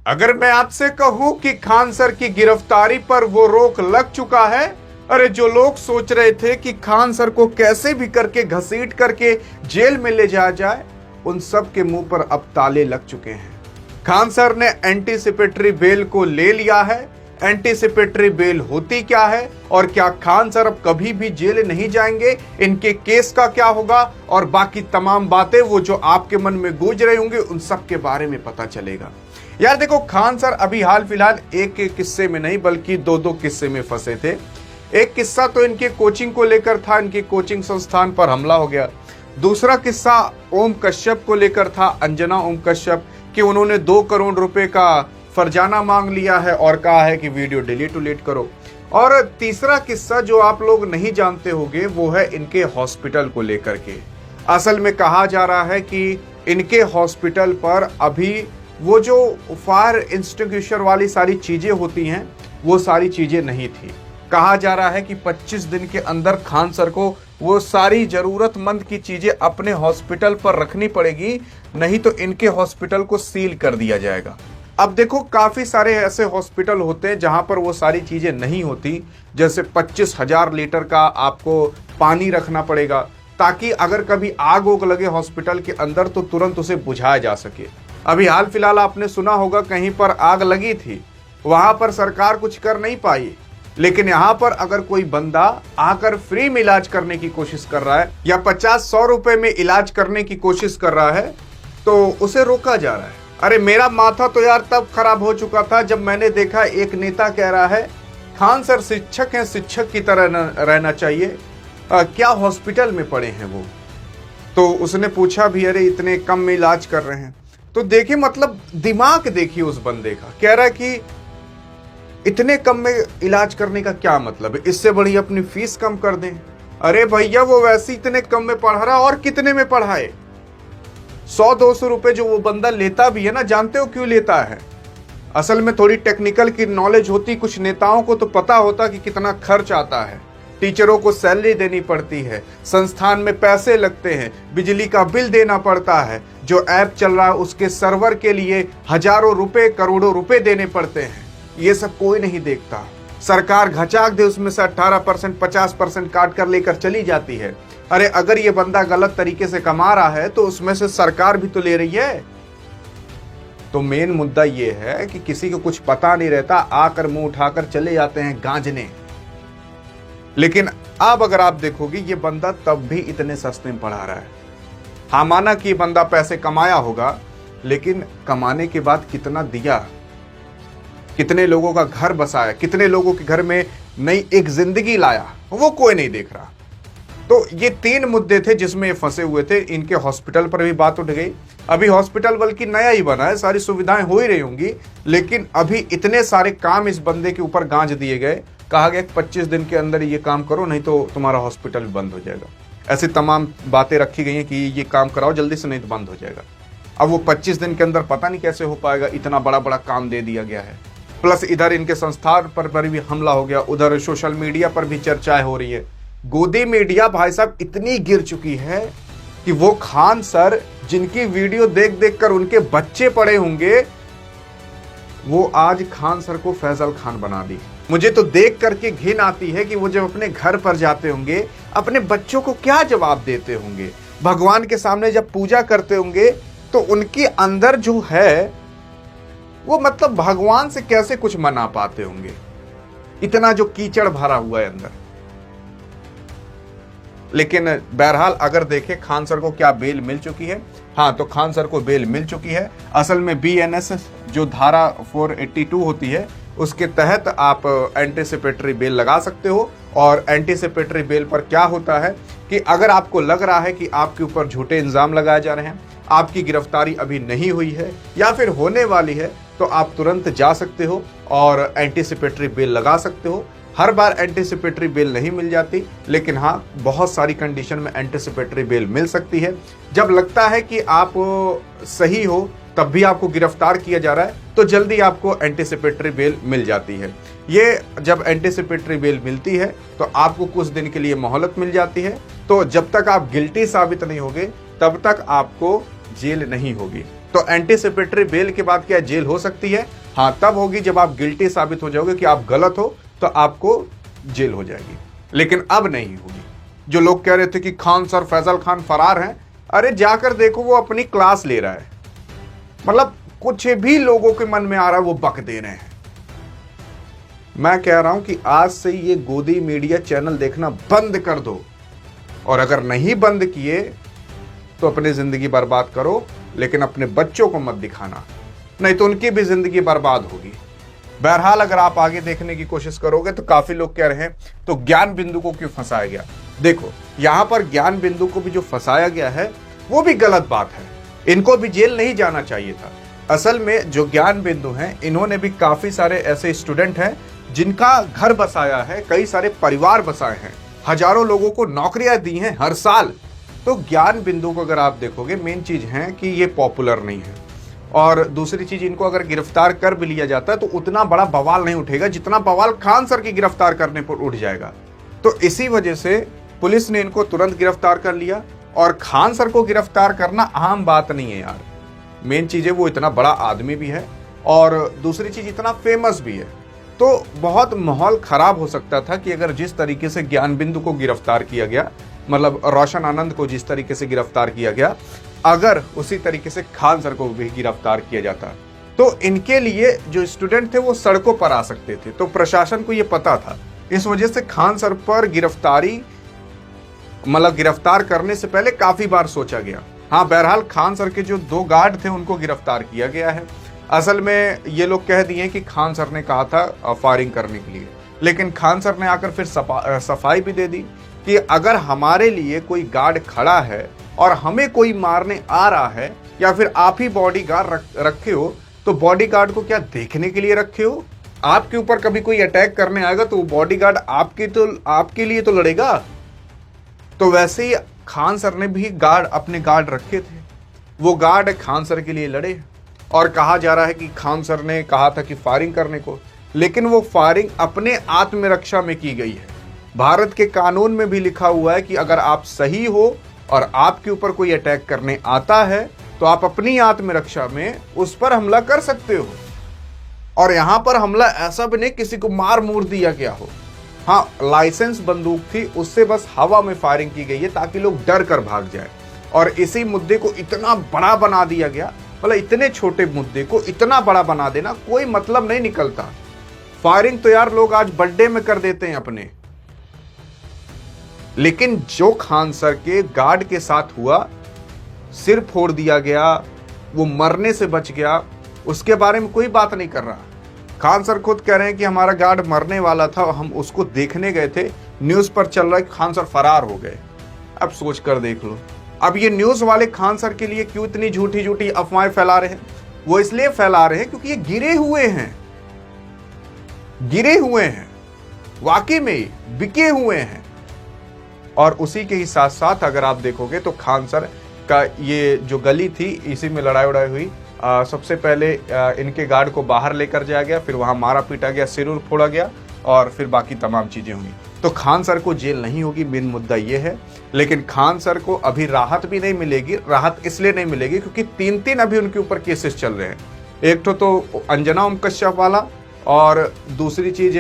अगर मैं आपसे कहूं कि खान सर की गिरफ्तारी पर वो रोक लग चुका है, अरे जो लोग सोच रहे थे कि खान सर को कैसे भी करके घसीट करके जेल में ले जाया जाए, उन सब के मुंह पर अब ताले लग चुके हैं। खान सर ने एंटीसिपेटरी बेल को ले लिया है। एंटीसिपेटरी बेल होती क्या है और क्या खान सर अब कभी भी जेल नहीं जाएंगे, इनके केस का क्या होगा और बाकी तमाम बातें वो जो आपके मन में गूंज रही होंगी, उन सब के बारे में पता चलेगा। यार देखो, खान सर अभी हाल फिलहाल एक किस्से में नहीं बल्कि दो किस्से में फंसे थे। एक किस्सा तो इनके कोचिंग को लेकर था, इनके कोचिंग संस्थान पर हमला हो गया। दूसरा किस्सा ओम कश्यप को लेकर था, अंजना ओम कश्यप, कि उन्होंने 2 करोड़ रुपए का फरजाना मांग लिया है और कहा है कि वीडियो डिलीट करो। और तीसरा किस्सा जो आप लोग नहीं जानते होंगे वो है इनके हॉस्पिटल को लेकर के। असल में कहा जा रहा है कि इनके हॉस्पिटल पर अभी वो जो फायर एक्सटिंग्विशर वाली सारी चीजें होती हैं वो सारी चीजें नहीं थी। कहा जा रहा है कि 25 दिन के अंदर खान सर को वो सारी जरूरतमंद की चीजें अपने हॉस्पिटल पर रखनी पड़ेगी, नहीं तो इनके हॉस्पिटल को सील कर दिया जाएगा। अब देखो, काफी सारे ऐसे हॉस्पिटल होते हैं जहां पर वो सारी चीजें नहीं होती, जैसे 25,000 लीटर का आपको पानी रखना पड़ेगा ताकि अगर कभी आग उग लगे हॉस्पिटल के अंदर तो तुरंत उसे बुझाया जा सके। अभी हाल फिलहाल आपने सुना होगा कहीं पर आग लगी थी, वहां पर सरकार कुछ कर नहीं पाई, लेकिन यहाँ पर अगर कोई बंदा आकर फ्री में इलाज करने की कोशिश कर रहा है या 50-100 रुपए में इलाज करने की कोशिश कर रहा है तो उसे रोका जा रहा है। अरे मेरा माथा तो यार तब खराब हो चुका था जब मैंने देखा एक नेता कह रहा है खान सर शिक्षक हैं, शिक्षक की तरह रहना चाहिए, क्या हॉस्पिटल में पड़े हैं वो। तो उसने पूछा भी, अरे इतने कम में इलाज कर रहे हैं। तो देखिए, मतलब दिमाग देखिए उस बंदे का, कह रहा है कि इतने कम में इलाज करने का क्या मतलब है, इससे बढ़िया अपनी फीस कम कर दें। अरे भैया, वो वैसे इतने कम में पढ़ा रहा और कितने में पढ़ाए। 100-200 रुपए जो वो बंदा लेता भी है ना, जानते हो क्यों लेता है? असल में थोड़ी टेक्निकल की नॉलेज होती, कुछ नेताओं को तो पता होता कि कितना खर्च आता है। टीचरों को सैलरी देनी पड़ती है, संस्थान में पैसे लगते हैं, बिजली का बिल देना पड़ता है, जो ऐप चल रहा है उसके सर्वर के लिए हजारों रुपए करोड़ों रुपए देने पड़ते हैं। ये सब कोई नहीं देखता। सरकार घचाक दे उसमें से 18% 50% काट कर लेकर चली जाती है। अरे अगर ये बंदा गलत तरीके से कमा रहा है तो उसमें से सरकार भी तो ले रही है। तो मेन मुद्दा ये है कि किसी को कुछ पता नहीं रहता, आकर मुंह उठाकर चले जाते हैं गांजने। लेकिन अब अगर आप देखोगे, ये बंदा तब भी इतने सस्ते में पढ़ा रहा है। हाँ, माना कि बंदा पैसे कमाया होगा, लेकिन कमाने के बाद कितना दिया, कितने लोगों का घर बसाया, कितने लोगों के घर में नई एक जिंदगी लाया, वो कोई नहीं देख रहा। तो ये 3 मुद्दे थे जिसमें ये फंसे हुए थे। इनके हॉस्पिटल पर भी बात उठ गई। अभी हॉस्पिटल बल्कि नया ही बना है, सारी सुविधाएं हो ही रही होंगी, लेकिन अभी इतने सारे काम इस बंदे के ऊपर गांज दिए गए। कहा गया 25 दिन के अंदर ये काम करो, नहीं तो तुम्हारा हॉस्पिटल बंद हो जाएगा। ऐसी तमाम बातें रखी गई हैं कि ये काम कराओ जल्दी से, नहीं तो बंद हो जाएगा। अब वो 25 दिन के अंदर पता नहीं कैसे हो पाएगा, इतना बड़ा बड़ा काम दे दिया गया है। प्लस इधर इनके संस्थान पर भी हमला हो गया, उधर सोशल मीडिया पर भी चर्चाएं हो रही है। गोदी मीडिया भाई साहब इतनी गिर चुकी है कि वो खान सर जिनकी वीडियो देख देख कर उनके बच्चे पड़े होंगे, वो आज खान सर को फैजल खान बना दी। मुझे तो देख करके घिन आती है कि वो जब अपने घर पर जाते होंगे, अपने बच्चों को क्या जवाब देते होंगे। भगवान के सामने जब पूजा करते होंगे तो उनके अंदर जो है वो, मतलब भगवान से कैसे कुछ मना पाते होंगे, इतना जो कीचड़ भरा हुआ है अंदर। लेकिन बहरहाल अगर देखें खान सर को क्या बेल मिल चुकी है। हाँ, तो खान सर को बेल मिल चुकी है। असल में BNS जो धारा 482 होती है उसके तहत आप एंटीसिपेटरी बेल लगा सकते हो। और एंटीसिपेटरी बेल पर क्या होता है कि अगर आपको लग रहा है कि आपके ऊपर झूठे इल्जाम लगाए जा रहे हैं, आपकी गिरफ्तारी अभी नहीं हुई है या फिर होने वाली है, तो आप तुरंत जा सकते हो और एंटीसिपेटरी बेल लगा सकते हो। हर बार एंटीसिपेटरी बेल नहीं मिल जाती, लेकिन हाँ, बहुत सारी कंडीशन में एंटीसिपेटरी बेल मिल सकती है। जब लगता है कि आप सही हो तब भी आपको गिरफ्तार किया जा रहा है, तो जल्दी आपको एंटीसिपेटरी बेल मिल जाती है। ये जब एंटीसिपेटरी बेल मिलती है तो आपको कुछ दिन के लिए मोहलत मिल जाती है। तो जब तक आप गिल्टी साबित नहीं होगे तब तक आपको जेल नहीं होगी। तो एंटीसिपेटरी बेल के बाद क्या जेल हो सकती है? हाँ, तब होगी जब आप गिल्टी साबित हो जाओगे कि आप गलत हो, तो आपको जेल हो जाएगी, लेकिन अब नहीं होगी। जो लोग कह रहे थे कि खान सर, फैजल खान फरार हैं, अरे जाकर देखो वो अपनी क्लास ले रहा है। मतलब कुछ भी लोगों के मन में आ रहा है वो बक दे रहे हैं। मैं कह रहा हूं कि आज से ये गोदी मीडिया चैनल देखना बंद कर दो, और अगर नहीं बंद किए तो अपनी जिंदगी बर्बाद करो, लेकिन अपने बच्चों को मत दिखाना, नहीं तो उनकी भी जिंदगी बर्बाद होगी। बहरहाल अगर आप आगे देखने की कोशिश करोगे तो काफी लोग कह रहे हैं तो ज्ञान बिंदु को क्यों फंसाया गया? देखो, यहां पर ज्ञान बिंदु को भी जो फंसाया गया है वो भी गलत बात है। इनको भी जेल नहीं जाना चाहिए था। असल में जो ज्ञान बिंदु हैं, इन्होंने भी काफी सारे ऐसे स्टूडेंट हैं जिनका घर बसाया है, कई सारे परिवार बसाए हैं, हजारों लोगों को नौकरियां दी हैं हर साल। तो ज्ञान बिंदु को अगर आप देखोगे, मेन चीज है कि ये पॉपुलर नहीं है, और दूसरी चीज, इनको अगर गिरफ्तार कर भी लिया जाता है तो उतना बड़ा बवाल नहीं उठेगा जितना बवाल खान सर की गिरफ्तार करने पर उठ जाएगा। तो इसी वजह से पुलिस ने इनको तुरंत गिरफ्तार कर लिया, और खान सर को गिरफ्तार करना आम बात नहीं है यार। मेन चीज है वो इतना बड़ा आदमी भी है, और दूसरी चीज इतना फेमस भी है। तो बहुत माहौल खराब हो सकता था कि अगर जिस तरीके से ज्ञान बिंदु को गिरफ्तार किया गया, मतलब रोशन आनंद को जिस तरीके से गिरफ्तार किया गया, अगर उसी तरीके से खान सर को भी गिरफ्तार किया जाता तो इनके लिए जो स्टूडेंट थे वो सड़कों पर आ सकते थे। तो प्रशासन को ये पता था, इस वजह से खान सर पर गिरफ्तार करने से पहले काफी बार सोचा गया। हाँ, बहरहाल खान सर के जो 2 गार्ड थे उनको गिरफ्तार किया गया है। असल में ये लोग कह दिए कि खान सर ने कहा था फायरिंग करने के लिए, लेकिन खान सर ने आकर फिर सफाई भी दे दी कि अगर हमारे लिए कोई गार्ड खड़ा है और हमें कोई मारने आ रहा है, या फिर आप ही बॉडीगार्ड रखे हो, तो बॉडीगार्ड को क्या देखने के लिए रखे हो? आपके ऊपर कभी कोई अटैक करने आएगा तो बॉडीगार्ड आपके लिए तो लड़ेगा। तो वैसे ही खान सर ने भी अपने गार्ड रखे थे, वो गार्ड खान सर के लिए लड़े, और कहा जा रहा है कि खान सर ने कहा था कि फायरिंग करने को, लेकिन वो फायरिंग अपने आत्मरक्षा में की गई है। भारत के कानून में भी लिखा हुआ है कि अगर आप सही हो और आपके ऊपर कोई अटैक करने आता है तो आप अपनी आत्मरक्षा में उस पर हमला कर सकते हो। और यहां पर हमला ऐसा भी नहीं किसी को मार मूर दिया गया हो। हाँ, लाइसेंस बंदूक थी, उससे बस हवा में फायरिंग की गई है ताकि लोग डर कर भाग जाए, और इसी मुद्दे को इतना बड़ा बना दिया गया। मतलब इतने छोटे मुद्दे को इतना बड़ा बना देना कोई मतलब नहीं निकलता। फायरिंग तो यार लोग आज बर्थडे में कर देते हैं अपने, लेकिन जो खान सर के गार्ड के साथ हुआ, सिर फोड़ दिया गया, वो मरने से बच गया, उसके बारे में कोई बात नहीं कर रहा। खान सर खुद कह रहे हैं कि हमारा गार्ड मरने वाला था, हम उसको देखने गए थे, न्यूज पर चल रहा है खान सर फरार हो गए। अब सोच कर देख लो, अब ये न्यूज वाले खान सर के लिए क्यों इतनी झूठी झूठी अफवाहें फैला रहे हैं? वो इसलिए फैला रहे हैं क्योंकि ये गिरे हुए हैं, वाकई में बिके हुए हैं। और उसी के ही साथ साथ अगर आप देखोगे तो खान सर का ये जो गली थी, इसी में लड़ाई उड़ाई हुई। सबसे पहले इनके गार्ड को बाहर लेकर जाया गया, फिर वहां मारा पीटा गया, सिर फोड़ा गया, और फिर बाकी तमाम चीजें हुई। तो खान सर को जेल नहीं होगी, मेन मुद्दा ये है। लेकिन खान सर को अभी राहत भी नहीं मिलेगी। राहत इसलिए नहीं मिलेगी क्योंकि 3 अभी उनके ऊपर केसेस चल रहे हैं। एक तो अंजना ओम कश्यप वाला, और दूसरी चीज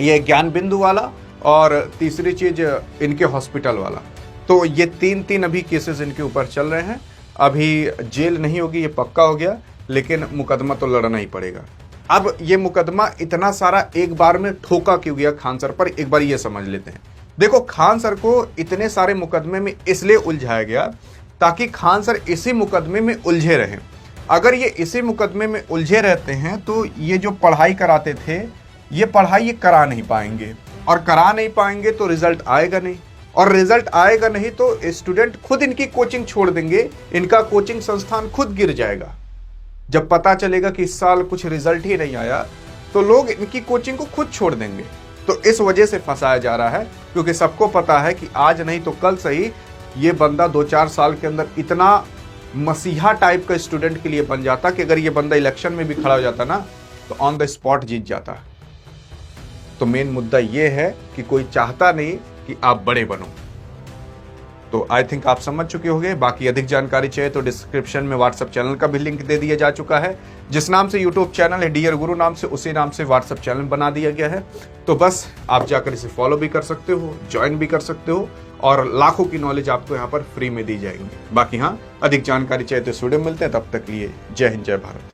ये ज्ञान बिंदु वाला, और तीसरी चीज इनके हॉस्पिटल वाला। तो ये 3 अभी केसेस इनके ऊपर चल रहे हैं। अभी जेल नहीं होगी, ये पक्का हो गया, लेकिन मुकदमा तो लड़ना ही पड़ेगा। अब ये मुकदमा इतना सारा एक बार में ठोका क्यों गया खान सर पर, एक बार ये समझ लेते हैं। देखो, खान सर को इतने सारे मुकदमे में इसलिए उलझाया गया ताकि खान सर इसी मुकदमे में उलझे रहें। अगर ये इसी मुकदमे में उलझे रहते हैं तो ये जो पढ़ाई कराते थे, ये पढ़ाई ये करा नहीं पाएंगे, और करा नहीं पाएंगे तो रिजल्ट आएगा नहीं, और रिजल्ट आएगा नहीं तो स्टूडेंट खुद इनकी कोचिंग छोड़ देंगे, इनका कोचिंग संस्थान खुद गिर जाएगा। जब पता चलेगा कि इस साल कुछ रिजल्ट ही नहीं आया तो लोग इनकी कोचिंग को खुद छोड़ देंगे। तो इस वजह से फंसाया जा रहा है, क्योंकि सबको पता है कि आज नहीं तो कल सही ये बंदा 2-4 साल के अंदर इतना मसीहा टाइप का स्टूडेंट के लिए बन जाता कि अगर ये बंदा इलेक्शन में भी खड़ा हो जाता ना तो ऑन द स्पॉट जीत जाता। तो मेन मुद्दा ये है कि कोई चाहता नहीं कि आप बड़े बनो। तो आई थिंक आप समझ चुके होंगे। बाकी अधिक जानकारी चाहिए तो डिस्क्रिप्शन में व्हाट्सएप चैनल का भी लिंक दे दिया जा चुका है। जिस नाम से यूट्यूब चैनल है डियर गुरु नाम से, उसी नाम से व्हाट्सएप चैनल बना दिया गया है। तो बस आप जाकर इसे फॉलो भी कर सकते हो, ज्वाइन भी कर सकते हो और लाखों की नॉलेज आपको यहाँ पर फ्री में दी जाएगी। बाकी हाँ, अधिक जानकारी चाहिए तो इस वीडियो में मिलते हैं, तब तक लिए जय हिंद जय भारत।